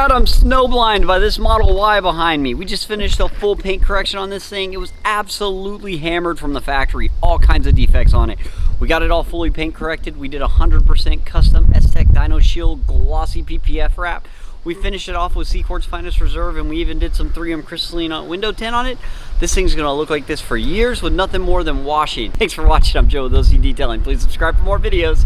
God, I'm snowblind by this Model Y behind me. We just finished a full paint correction on this thing. It was absolutely hammered from the factory. All kinds of defects on it. We got it all fully paint corrected. We did 100% custom S-Tech DYNOshield glossy PPF wrap. We finished it off with CQuartz Finest Reserve, and we even did some 3M crystalline window tint on it. This thing's gonna look like this for years with nothing more than washing. Thanks for watching. I'm Joe with OC Detailing. Please subscribe for more videos.